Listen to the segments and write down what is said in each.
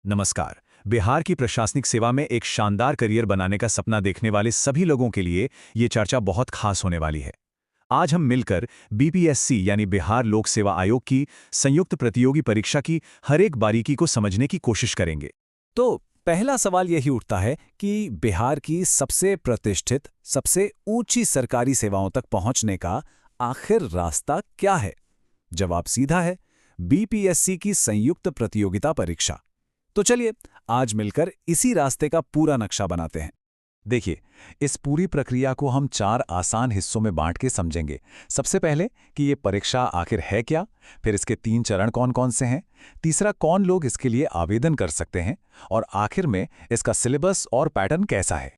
नमस्कार। बिहार की प्रशासनिक सेवा में एक शानदार करियर बनाने का सपना देखने वाले सभी लोगों के लिए ये चर्चा बहुत खास होने वाली है। आज हम मिलकर बीपीएससी यानी बिहार लोक सेवा आयोग की संयुक्त प्रतियोगी परीक्षा की हर एक बारीकी को समझने की कोशिश करेंगे। तो पहला सवाल यही उठता है कि बिहार की सबसे प्रतिष्ठित, सबसे ऊंची सरकारी सेवाओं तक पहुंचने का आखिर रास्ता क्या है? जवाब सीधा है, बीपीएससी की संयुक्त प्रतियोगिता परीक्षा। तो चलिए आज मिलकर इसी रास्ते का पूरा नक्शा बनाते हैं। देखिए, इस पूरी प्रक्रिया को हम 4 आसान हिस्सों में बांट के समझेंगे। सबसे पहले कि ये परीक्षा आखिर है क्या, फिर इसके 3 चरण कौन-कौन से हैं, तीसरा कौन लोग इसके लिए आवेदन कर सकते हैं और आखिर में इसका सिलेबस और पैटर्न कैसा है।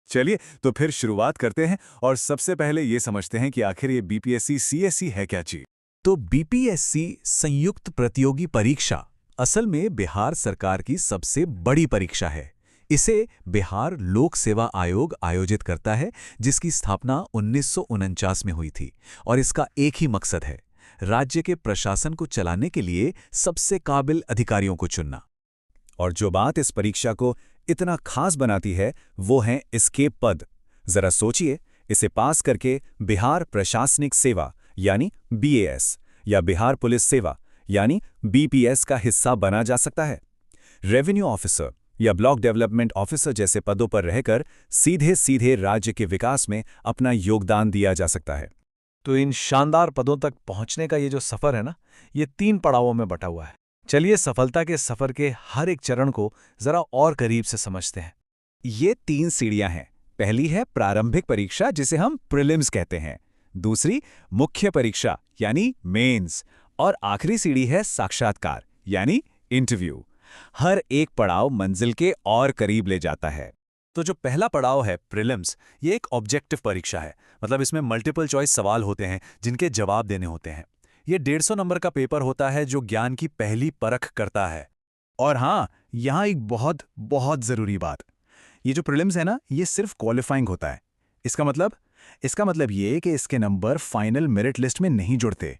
चलिए तो फिर शुरुआत करते हैं और सबसे पहले ये समझते हैं कि आखिर ये बीपीएससी सीएससी है क्या चीज। तो बीपीएससी संयुक्त प्रतियोगी परीक्षा असल में बिहार सरकार की सबसे बड़ी परीक्षा है। इसे बिहार लोक सेवा आयोग आयोजित करता है, जिसकी स्थापना 1949 में हुई थी और इसका एक ही मकसद है, राज्य के प्रशासन को चलाने के लिए सबसे काबिल अधिकारियों को चुनना। और जो बात इस परीक्षा को इतना खास बनाती है वो हैं इसके पद। जरा सोचिए, इसे पास करके बिहार प्रशासनिक सेवा यानी बीएएस या बिहार पुलिस सेवा यानी बीपीएस का हिस्सा बना जा सकता है। रेवेन्यू ऑफिसर या ब्लॉक डेवलपमेंट ऑफिसर जैसे पदों पर रहकर सीधे सीधे राज्य के विकास में अपना योगदान दिया जा सकता है। तो इन शानदार पदों तक पहुंचने का ये जो सफर है ना, ये 3 पड़ावों में बटा हुआ है। चलिए सफलता के सफर के हर एक चरण को जरा और करीब से समझते हैं। ये 3 सीढ़ियां हैं। पहली है प्रारंभिक परीक्षा, जिसे हम प्रीलिम्स कहते हैं। दूसरी मुख्य परीक्षा यानी मेंस, और आखिरी सीढ़ी है साक्षात्कार यानी इंटरव्यू। हर एक पड़ाव मंजिल के और करीब ले जाता है। तो जो पहला पड़ाव है प्रीलिम्स, ये एक ऑब्जेक्टिव परीक्षा है। मतलब इसमें मल्टीपल चॉइस सवाल होते हैं जिनके जवाब देने होते हैं। ये 150 नंबर का पेपर होता है जो ज्ञान की पहली परख करता है। और हाँ, यहाँ एक बहुत बहुत जरूरी बात, ये जो प्रीलिम्स है ना, ये सिर्फ क्वालिफाइंग होता है। इसका मतलब ये कि इसके नंबर फाइनल मेरिट लिस्ट में नहीं जुड़ते।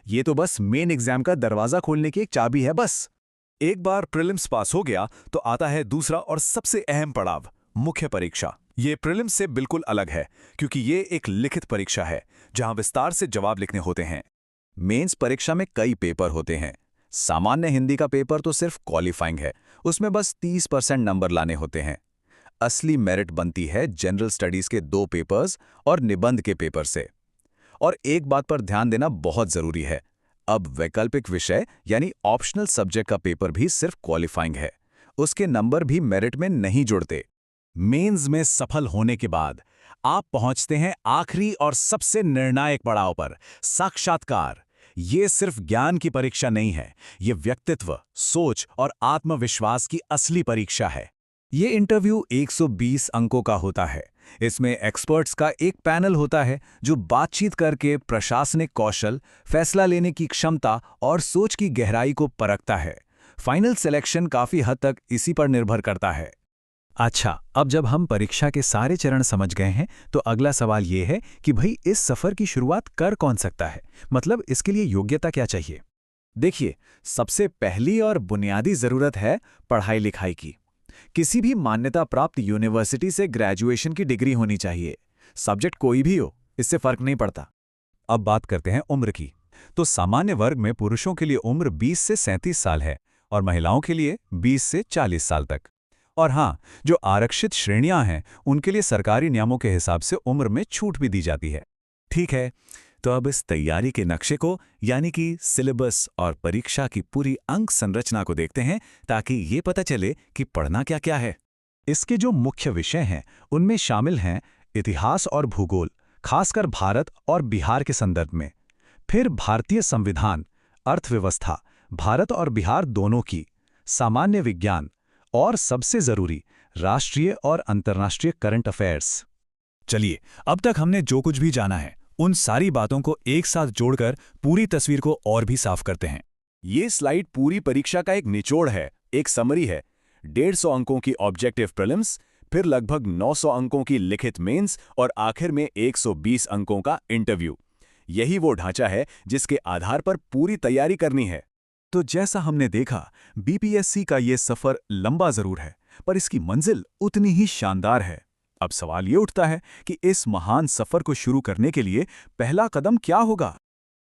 ये तो बस मेन एग्जाम का दरवाजा खोलने की एक चाबी है बस। एक बार प्रीलिम्स पास हो गया तो आता है दूसरा और सबसे अहम पड़ाव, मुख्य परीक्षा। ये प्रीलिम्स से बिल्कुल अलग है क्योंकि ये एक लिखित परीक्षा है जहां विस्तार से जवाब लिखने होते हैं। मेंस परीक्षा में कई पेपर होते हैं। सामान्य हिंदी का पेपर तो सिर्फ क्वालिफाइंग है, उसमें बस 30% नंबर लाने होते हैं। असली मेरिट बनती है जनरल स्टडीज के 2 पेपर्स और निबंध के पेपर से। और एक बात पर ध्यान देना बहुत जरूरी है, अब वैकल्पिक विषय यानी ऑप्शनल सब्जेक्ट का पेपर भी सिर्फ क्वालिफाइंग है, उसके नंबर भी मेरिट में नहीं जुड़ते। मेंस में सफल होने के बाद आप पहुंचते हैं आखिरी और सबसे निर्णायक पड़ाव पर, साक्षात्कार। ये सिर्फ ज्ञान की परीक्षा नहीं है, ये व्यक्तित्व, सोच और आत्मविश्वास की असली परीक्षा है। ये इंटरव्यू 120 अंकों का होता है। इसमें एक्सपर्ट्स का एक पैनल होता है जो बातचीत करके प्रशासनिक कौशल, फैसला लेने की क्षमता और सोच की गहराई को परखता है। फाइनल सिलेक्शन काफी हद तक इसी पर निर्भर करता है। अच्छा, अब जब हम परीक्षा के सारे चरण समझ गए हैं तो अगला सवाल ये है कि भाई इस सफर की शुरुआत कर कौन सकता है, मतलब इसके लिए योग्यता क्या चाहिए। देखिए, सबसे पहली और बुनियादी जरूरत है पढ़ाई लिखाई की। किसी भी मान्यता प्राप्त यूनिवर्सिटी से ग्रेजुएशन की डिग्री होनी चाहिए। सब्जेक्ट कोई भी हो, इससे फर्क नहीं पड़ता। अब बात करते हैं उम्र की। तो सामान्य वर्ग में पुरुषों के लिए उम्र 20 से 37 साल है और महिलाओं के लिए 20 से 40 साल तक। और हाँ, जो आरक्षित श्रेणियां हैं उनके लिए सरकारी नियमों के हिसाब से उम्र में छूट भी दी जाती है। ठीक है, तो अब इस तैयारी के नक्शे को यानी कि सिलेबस और परीक्षा की पूरी अंक संरचना को देखते हैं ताकि ये पता चले कि पढ़ना क्या क्या है। इसके जो मुख्य विषय हैं उनमें शामिल हैं इतिहास और भूगोल, खासकर भारत और बिहार के संदर्भ में। फिर भारतीय संविधान, अर्थव्यवस्था, भारत और बिहार दोनों की, सामान्य विज्ञान और सबसे जरूरी राष्ट्रीय और अंतर्राष्ट्रीय करंट अफेयर्स। चलिए, अब तक हमने जो कुछ भी जाना है उन सारी बातों को एक साथ जोड़कर पूरी तस्वीर को और भी साफ करते हैं। ये स्लाइड पूरी परीक्षा का एक निचोड़ है, एक समरी है। 150 अंकों की ऑब्जेक्टिव प्रीलिम्स, फिर लगभग 900 अंकों की लिखित मेंस और आखिर में 120 अंकों का इंटरव्यू। यही वो ढांचा है जिसके आधार पर पूरी तैयारी करनी है। तो जैसा हमने देखा, बीपीएससी का ये सफर लंबा जरूर है, पर इसकी मंजिल उतनी ही शानदार है। अब सवाल ये उठता है कि इस महान सफर को शुरू करने के लिए पहला कदम क्या होगा?